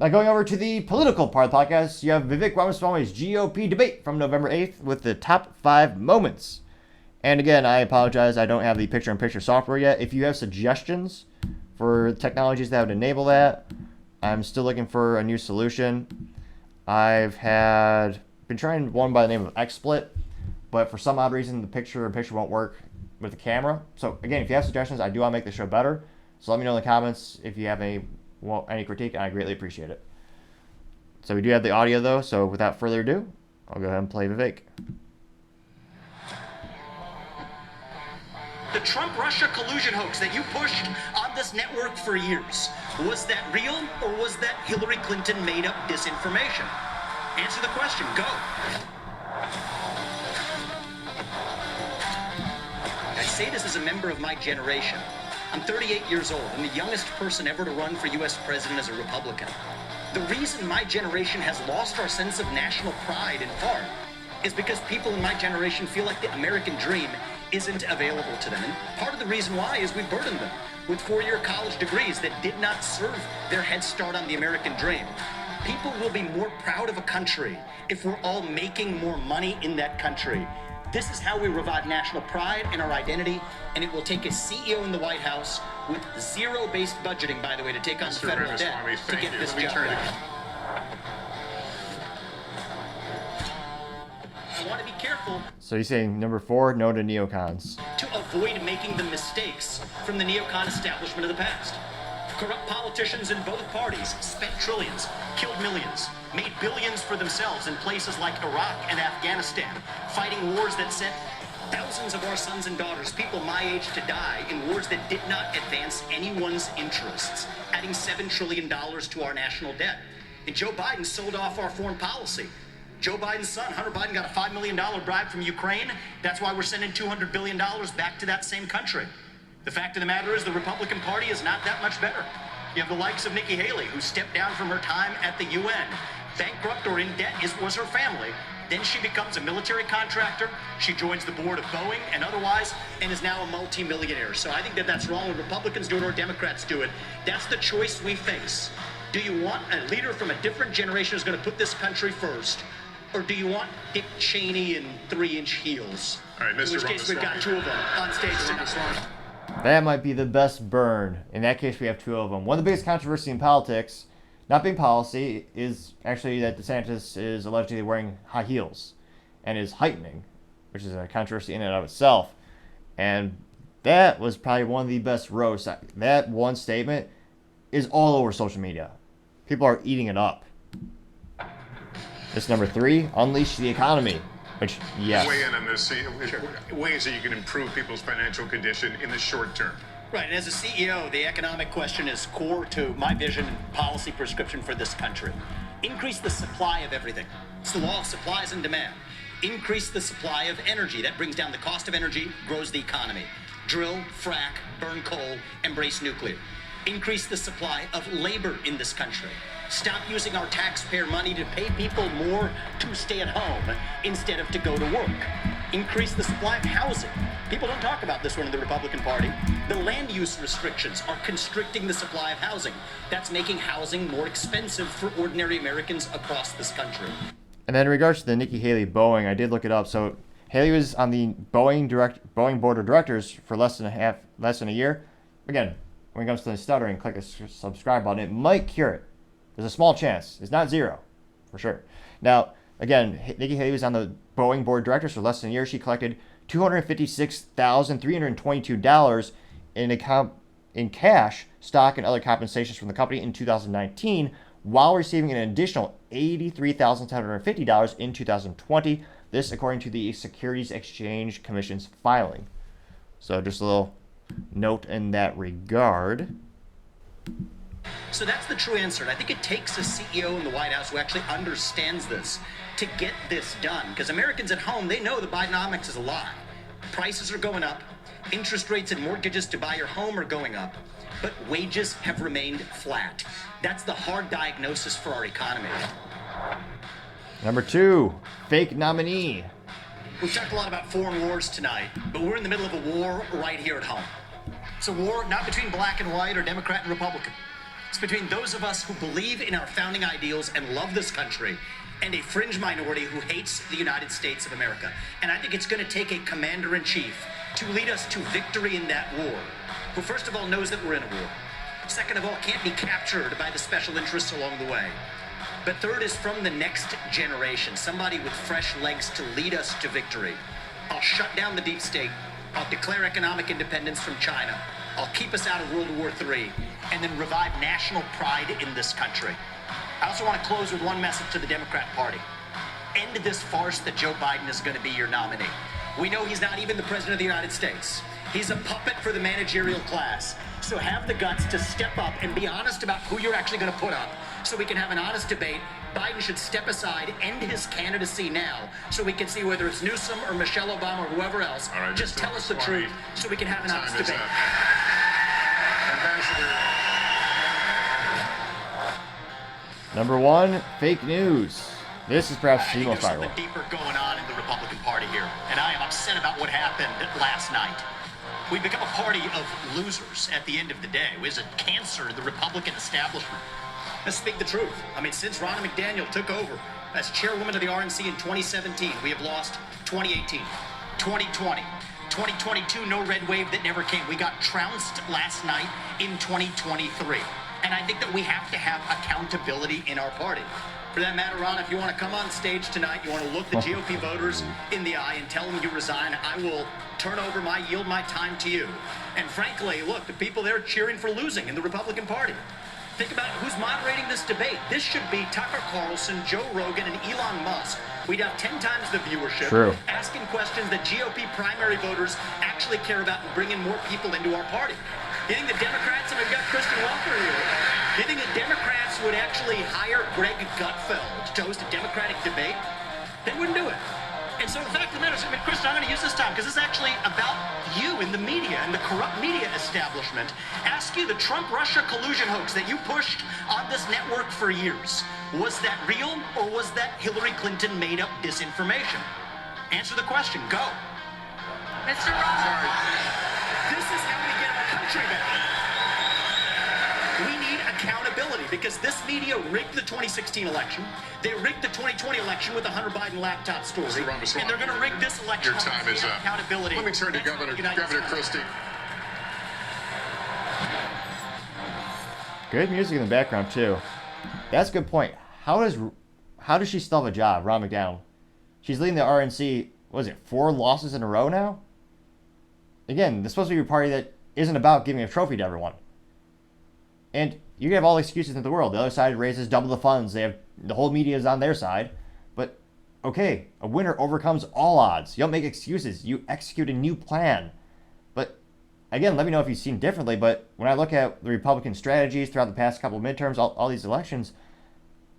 Now going over to the political part of the podcast, you have Vivek Ramaswamy's GOP debate from November 8th with the top 5 moments. And again, I apologize, I don't have the picture-in-picture software yet. If you have suggestions for technologies that would enable that, I'm still looking for a new solution. I've been trying one by the name of XSplit, but for some odd reason, the picture-in-picture won't work with the camera. So again, if you have suggestions, I do want to make the show better. So let me know in the comments if you have any critique, and I greatly appreciate it. So we do have the audio though, so without further ado, I'll go ahead and play Vivek. The Trump-Russia collusion hoax that you pushed on this network for years, was that real or was that Hillary Clinton made up disinformation? Answer the question. Go. I say this as a member of my generation. I'm 38 years old. I'm the youngest person ever to run for U.S. president as a Republican. The reason my generation has lost our sense of national pride in part is because people in my generation feel like the American dream isn't available to them. And part of the reason why is we burdened them with four-year college degrees that did not serve their head start on the American dream. People will be more proud of a country if we're all making more money in that country. This is how we revive national pride and our identity, and it will take a CEO in the White House with zero-based budgeting, by the way, to take on the federal debt to get this job done. I want to be careful. So he's saying number 4, no to neocons. To avoid making the mistakes from the neocon establishment of the past. Corrupt politicians in both parties spent trillions, killed millions, made billions for themselves in places like Iraq and Afghanistan, fighting wars that sent thousands of our sons and daughters, people my age, to die in wars that did not advance anyone's interests, adding $7 trillion to our national debt. And Joe Biden sold off our foreign policy. Joe Biden's son, Hunter Biden, got a $5 million bribe from Ukraine. That's why we're sending $200 billion back to that same country. The fact of the matter is the Republican Party is not that much better. You have the likes of Nikki Haley, who stepped down from her time at the UN. Bankrupt or in debt was her family. Then she becomes a military contractor. She joins the board of Boeing and otherwise, and is now a multi-millionaire. So I think that that's wrong when Republicans do it or Democrats do it. That's the choice we face. Do you want a leader from a different generation who's going to put this country first? Or do you want Dick Cheney in 3-inch heels? All right, Mr. In which case we've got 2 of them on stage tonight. That might be the best burn. In that case, we have 2 of them. One of the biggest controversy in politics, not being policy, is actually that DeSantis is allegedly wearing high heels and is heightening, which is a controversy in and of itself. And that was probably one of the best roasts. That one statement is all over social media. People are eating it up. This number 3, unleash the economy. Which, yes. Weigh in on this. Ways that you can improve people's financial condition in the short term. Right, and as a CEO, the economic question is core to my vision and policy prescription for this country. Increase the supply of everything. It's the law of supplies and demand. Increase the supply of energy. That brings down the cost of energy, grows the economy. Drill, frack, burn coal, embrace nuclear. Increase the supply of labor in this country. Stop using our taxpayer money to pay people more to stay at home instead of to go to work. Increase the supply of housing. People don't talk about this one in the Republican Party. The land use restrictions are constricting the supply of housing. That's making housing more expensive for ordinary Americans across this country. And then in regards to the Nikki Haley Boeing, I did look it up. So Haley was on the Boeing board of directors for less than a year. Again, when it comes to the stuttering, click the subscribe button. It might cure it. There's a small chance. It's not 0, for sure. Now, again, Nikki Haley was on the Boeing board of directors for less than a year. She collected $256,322 in cash, stock, and other compensations from the company in 2019, while receiving an additional $83,750 in 2020. This, according to the Securities Exchange Commission's filing. So, just a little note in that regard. So that's the true answer. And I think it takes a CEO in the White House who actually understands this to get this done. Because Americans at home, they know the Bidenomics is a lie. Prices are going up. Interest rates and mortgages to buy your home are going up. But wages have remained flat. That's the hard diagnosis for our economy. Number 2, fake nominee. We've talked a lot about foreign wars tonight, but we're in the middle of a war right here at home. It's a war not between black and white or Democrat and Republican. It's between those of us who believe in our founding ideals and love this country and a fringe minority who hates the United States of America. And I think it's going to take a commander-in-chief to lead us to victory in that war, who first of all knows that we're in a war. Second of all, can't be captured by the special interests along the way. But third is from the next generation, somebody with fresh legs to lead us to victory. I'll shut down the deep state. I'll declare economic independence from China. I'll keep us out of World War III, and then revive national pride in this country. I also want to close with one message to the Democrat Party. End this farce that Joe Biden is going to be your nominee. We know he's not even the president of the United States. He's a puppet for the managerial class. So have the guts to step up and be honest about who you're actually going to put up so we can have an honest debate. Biden should step aside, end his candidacy now, so we can see whether it's Newsom or Michelle Obama or whoever else. All right, just tell us the truth so we can have an honest debate. Number one, fake news. This is perhaps the most viral. There's something deeper going on in the Republican Party here, and I am upset about what happened last night. We've become a party of losers at the end of the day. It was a cancer to the Republican establishment. Let's speak the truth. I mean, since Ronna McDaniel took over as chairwoman of the RNC in 2017, we have lost 2018, 2020, 2022, no red wave that never came. We got trounced last night in 2023. And I think that we have to have accountability in our party. For that matter, Ron, if you want to come on stage tonight, you want to look the GOP voters in the eye and tell them you resign, I will yield my time to you. And frankly, look, the people there cheering for losing in the Republican Party. Think about who's moderating this debate. This should be Tucker Carlson, Joe Rogan, and Elon Musk. We'd have 10 times the viewership. True. Asking questions that GOP primary voters actually care about and bringing more people into our party. You think the Democrats, and we've got Kristen Walker here, you think the Democrats would actually hire Greg Gutfeld to host a Democratic debate? They wouldn't do it. And so the fact of the matter is, I mean, Kristen, I'm going to use this time because this is actually about you in the media and the corrupt media establishment. Ask you the Trump-Russia collusion hoax that you pushed on this network for years. Was that real or was that Hillary Clinton made up disinformation? Answer the question. Go. Mr. Ross. This is how we get our country back. We need accountability because this media rigged the 2016 election. They rigged the 2020 election with the Hunter Biden laptop story. Mr. Ramaswamy, and they're going to rig this election. Your time is up. Accountability. Let me turn to Governor Christie. Good music in the background too. That's a good point. How does she still have a job, Ron McDaniel? She's leading the RNC. What is it, 4 losses in a row now? Again, this is supposed to be a party that isn't about giving a trophy to everyone. And you can have all the excuses in the world. The other side raises double the funds. They have the whole media is on their side. But okay, a winner overcomes all odds. You don't make excuses. You execute a new plan. But again, let me know if you've seen differently. But when I look at the Republican strategies throughout the past couple of midterms, all these elections,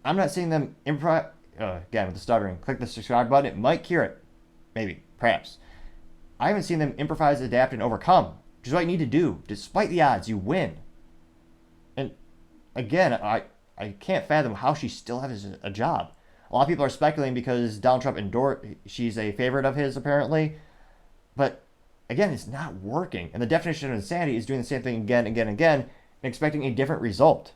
I'm not seeing them improv. Again, with the stuttering, click the subscribe button. It might cure it. Maybe, perhaps. I haven't seen them improvise, adapt, and overcome. Which is what you need to do. Despite the odds, you win. And again, I can't fathom how she still has a job. A lot of people are speculating because Donald Trump endorsed, she's a favorite of his apparently. But again, it's not working. And the definition of insanity is doing the same thing again, again, again, and expecting a different result.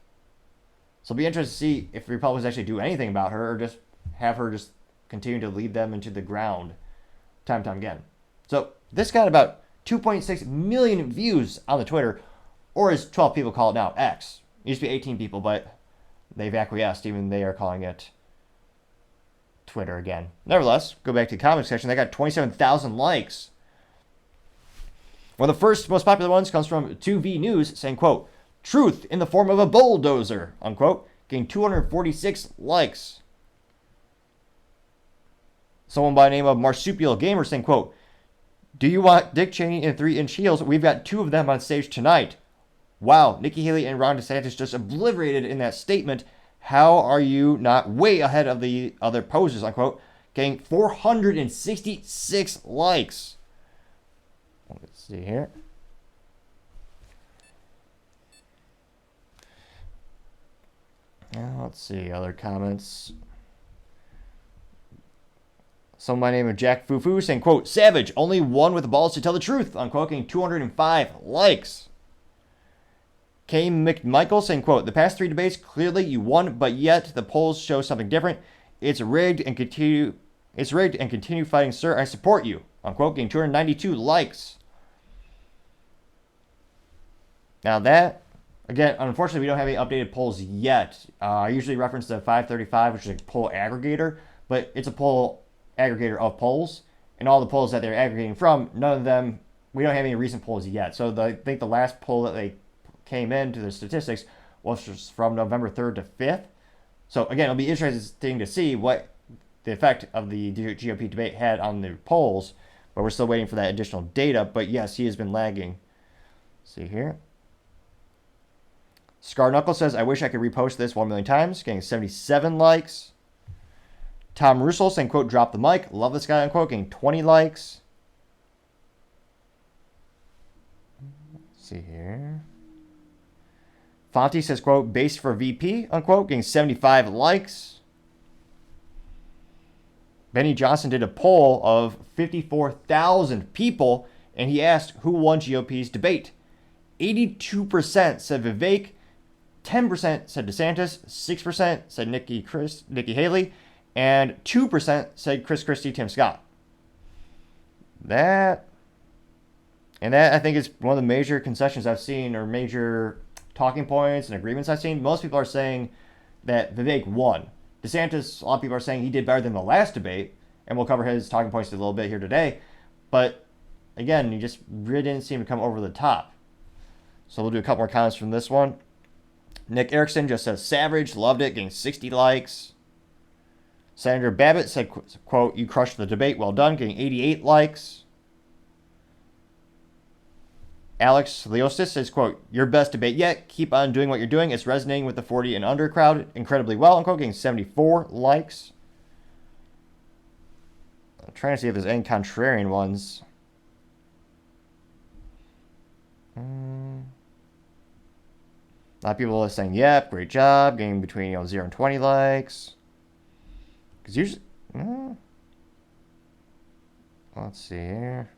So it'll be interesting to see if the Republicans actually do anything about her or just have her just continue to lead them into the ground time and time again. So this got about 2.6 million views on the Twitter, or as 12 people call it now, X. It used to be 18 people, but they've acquiesced. Even they are calling it Twitter again. Nevertheless, go back to the comment section. They got 27,000 likes. One of the first most popular ones comes from 2V News saying, quote, "Truth in the form of a bulldozer," unquote, getting 246 likes. Someone by the name of Marsupial Gamer saying, quote, "Do you want Dick Cheney in 3-inch heels? We've got 2 of them on stage tonight. Wow, Nikki Haley and Ron DeSantis just obliterated in that statement. How are you not way ahead of the other posers?" Unquote. Getting 466 likes. Let's see here. Let's see other comments. Someone by the name of Jack Fufu saying, quote, "Savage, only one with the balls to tell the truth," unquote, getting 205 likes. K. McMichael saying, quote, the past 3 debates, clearly you won, but yet the polls show something different. It's rigged and continue fighting, sir. I support you. Unquote, getting 292 likes. Now that, again, unfortunately, we don't have any updated polls yet. I usually reference the 535, which is a poll aggregator, but it's a poll aggregator of polls. And all the polls that they're aggregating from, none of them, we don't have any recent polls yet. So I think the last poll that they came into the statistics was from November 3rd to 5th. So again, it'll be interesting to see what the effect of the GOP debate had on the polls, but we're still waiting for that additional data. But yes, he has been lagging. Let's see here. Scar Knuckle says, I wish I could repost this 1 million times, getting 77 likes. Tom Russell saying, quote, drop the mic. Love this guy, unquote, getting 20 likes. Let's see here. Fonte says, quote, base for VP, unquote, getting 75 likes. Benny Johnson did a poll of 54,000 people, and he asked who won GOP's debate. 82% said Vivek, 10% said DeSantis, 6% said Nikki Haley, and 2% said Chris Christie, Tim Scott. That I think is one of the major concessions I've seen, or major talking points and agreements I've seen. Most people are saying that Vivek won. DeSantis, a lot of people are saying he did better than the last debate, and we'll cover his talking points a little bit here today. But again, he just really didn't seem to come over the top. So we'll do a couple more comments from this one. Nick Erickson just says, savage, loved it, getting 60 likes. Senator Babbitt said, quote, you crushed the debate, well done, getting 88 likes. Alex Leostis says, quote, your best debate yet, keep on doing what you're doing, it's resonating with the 40 and under crowd incredibly well, unquote, getting 74 likes. I'm trying to see if there's any contrarian ones. A lot of people are saying, yep, great job, getting between 0 and 20 likes. Because usually, let's see here.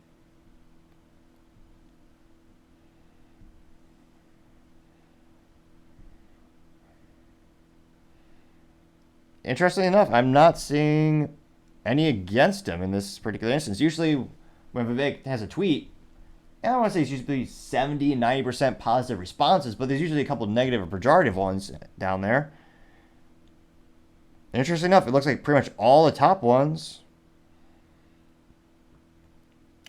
Interestingly enough, I'm not seeing any against him in this particular instance. Usually, when Vivek has a tweet, I don't want to say it's usually 70 and 90% positive responses, but there's usually a couple of negative or pejorative ones down there. Interestingly enough, it looks like pretty much all the top ones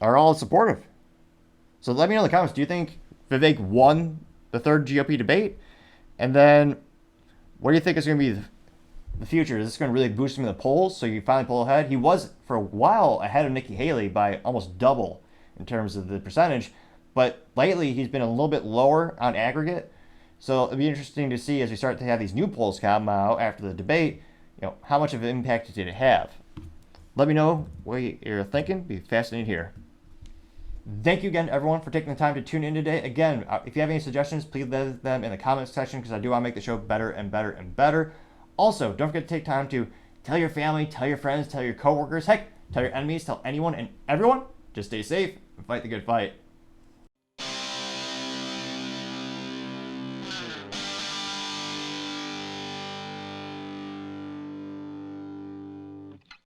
are all supportive. So let me know in the comments, do you think Vivek won the third GOP debate? And then, what do you think is going to be the future? Is this going to really boost him in the polls so you finally pull ahead? He was, for a while, ahead of Nikki Haley by almost double in terms of the percentage, but lately he's been a little bit lower on aggregate. So it'll be interesting to see as we start to have these new polls come out after the debate, how much of an impact did it have? Let me know what you're thinking. Be fascinated here. Thank you again, everyone, for taking the time to tune in today. Again, if you have any suggestions, please leave them in the comments section, because I do want to make the show better and better and better. Also, don't forget to take time to tell your family, tell your friends, tell your coworkers, heck, tell your enemies, tell anyone and everyone. Just stay safe and fight the good fight.